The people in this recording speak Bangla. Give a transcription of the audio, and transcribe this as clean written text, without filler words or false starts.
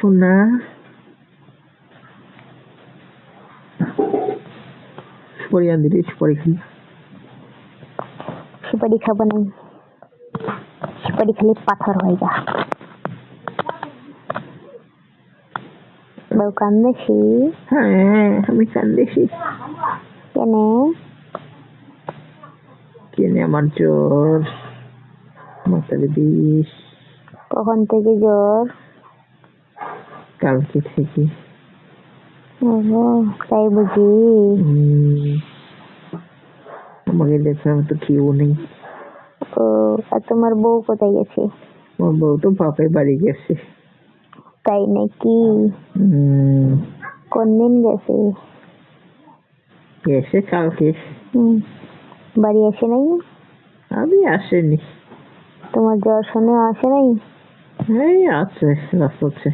সোনা। সুপারি আন দিদি, সুপারি খাই। সুপারি খাবো না, সুপারি খেলে পাথর হয়ে যা। বউ কান্দেছি? হ্যাঁ, আমি কান্দেছি। কেনে? কেনে আমার জ্বর, মাথার বিষ। কখন থেকে জ্বর? কালকে থেকে। তাই বুঝি? আমাকে দেখে আমি তো কেউ নেই। ও, আর তোমার বউ কোথায় গেছে? আমার বউ তো বাপের বাড়ি গেছে। তাই নাকি? কোন দিন গেছে? গেছে কালকে। বাড়ি আসে নাই? আমি আসেনি। তোমার জ্বর শুনে আসে নাই? এই আছে, রাস্তা হচ্ছে।